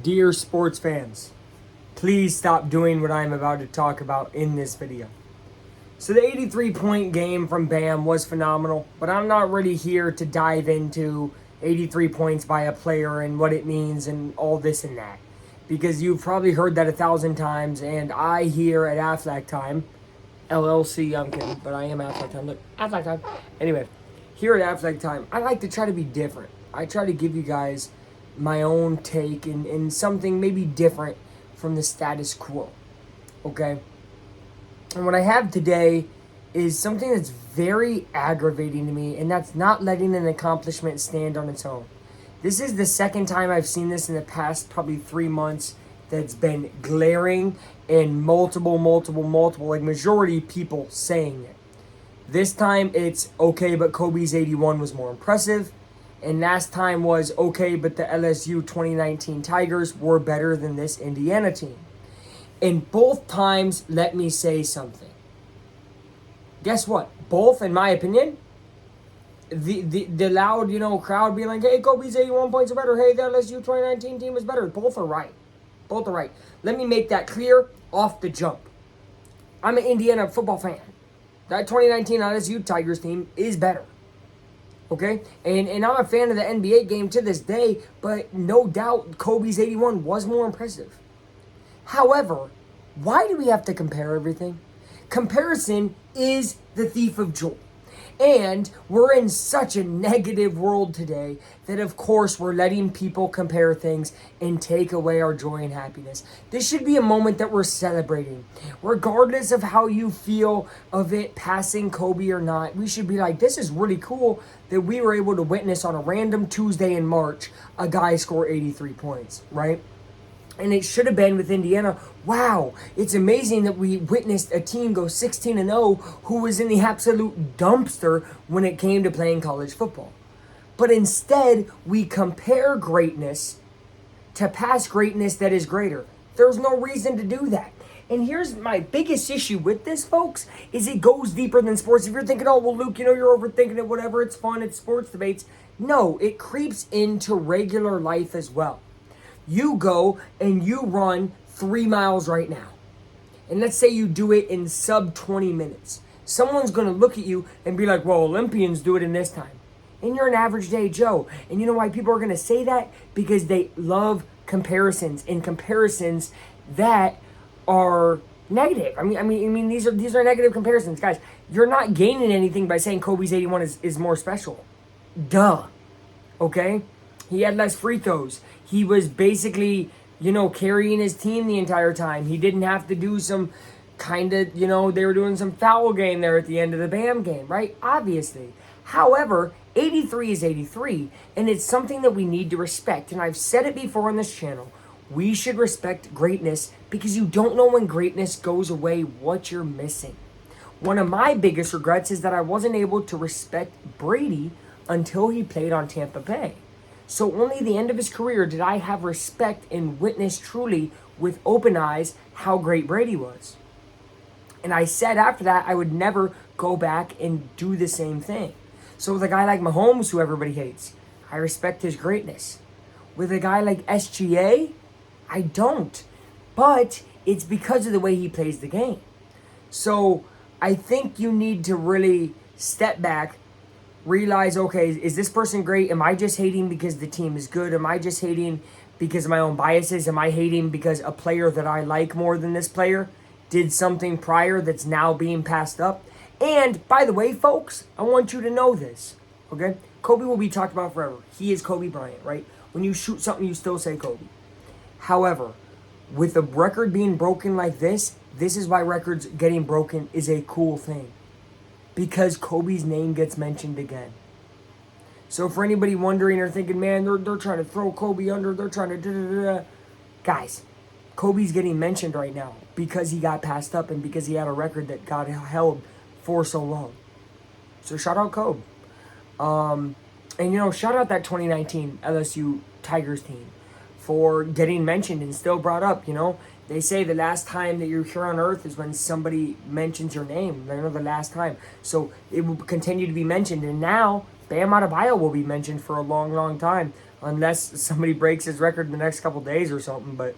Dear sports fans, please stop doing what I'm about to talk about in this video. So the 83-point game from Bam was phenomenal, but I'm not really here to dive into 83 points by a player and what it means and all this and that. Because you've probably heard that 1,000 times, and I here at Aflac Time, LLC, I'm kidding, but I am Aflac Time. Look, Aflac Time. Anyway, here at Aflac Time, I like to try to be different. I try to give you guys my own take and something maybe different from the status quo. Okay? And what I have today is something that's very aggravating to me, and that's not letting an accomplishment stand on its own. This is the second time I've seen this in the past probably 3 months that's been glaring and multiple, like majority people saying it. This time it's okay, but Kobe's 81 was more impressive. And last time was okay, but the LSU 2019 Tigers were better than this Indiana team. And both times, let me say something. Guess what? Both, in my opinion, the loud, crowd being like, hey, Kobe's 81 points are better. Hey, the LSU 2019 team is better. Both are right. Both are right. Let me make that clear off the jump. I'm an Indiana football fan. That 2019 LSU Tigers team is better. Okay? And I'm a fan of the NBA game to this day, but no doubt Kobe's 81 was more impressive. However, why do we have to compare everything? Comparison is the thief of joy. And we're in such a negative world today that, of course, we're letting people compare things and take away our joy and happiness. This should be a moment that we're celebrating. Regardless of how you feel of it passing Kobe or not, we should be like, this is really cool that we were able to witness on a random Tuesday in March a guy score 83 points, right? And it should have been with Indiana. Wow, it's amazing that we witnessed a team go 16-0 who was in the absolute dumpster when it came to playing college football. But instead, we compare greatness to past greatness that is greater. There's no reason to do that. And here's my biggest issue with this, folks, is it goes deeper than sports. If you're thinking, oh, well, Luke, you're overthinking it, whatever, it's fun, it's sports debates. No, it creeps into regular life as well. You go and you run 3 miles right now. And let's say you do it in sub 20 minutes. Someone's going to look at you and be like, well, Olympians do it in this time. And you're an average day Joe. And you know why people are going to say that? Because they love comparisons, and comparisons that are negative. I mean, these are negative comparisons. Guys, you're not gaining anything by saying Kobe's 81 is more special. Duh. Okay? He had less free throws. He was basically, carrying his team the entire time. He didn't have to do some kind of, they were doing some foul game there at the end of the Bam game, right? Obviously. However, 83 is 83, and it's something that we need to respect. And I've said it before on this channel. We should respect greatness because you don't know when greatness goes away what you're missing. One of my biggest regrets is that I wasn't able to respect Brady until he played on Tampa Bay. So only at the end of his career did I have respect and witness truly with open eyes how great Brady was. And I said after that I would never go back and do the same thing. So with a guy like Mahomes, who everybody hates, I respect his greatness. With a guy like SGA, I don't. But it's because of the way he plays the game. So I think you need to really step back, realize, okay, is this person great? Am I just hating because the team is good? Am I just hating because of my own biases? Am I hating because a player that I like more than this player did something prior that's now being passed up? And by the way, folks, I want you to know this, okay? Kobe will be talked about forever. He is Kobe Bryant, right? When you shoot something, you still say Kobe. However, with a record being broken like this is why records getting broken is a cool thing. Because Kobe's name gets mentioned again. So for anybody wondering or thinking, man, they're trying to throw Kobe under, they're trying to da-da-da-da. Guys, Kobe's getting mentioned right now because he got passed up and because he had a record that got held for so long. So shout out Kobe. And shout out that 2019 LSU Tigers team for getting mentioned and still brought up, They say the last time that you're here on earth is when somebody mentions your name. The last time. So it will continue to be mentioned. And now, Bam Adebayo will be mentioned for a long, long time. unless somebody breaks his record in the next couple days or something, but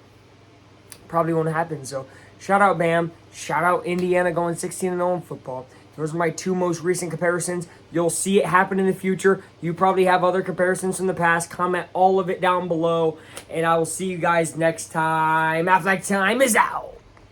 probably won't happen. So shout out Bam, shout out Indiana going 16-0 in football. Those are my two most recent comparisons. You'll see it happen in the future. You probably have other comparisons from the past. Comment all of it down below, and I will see you guys next time. Aflac time is out.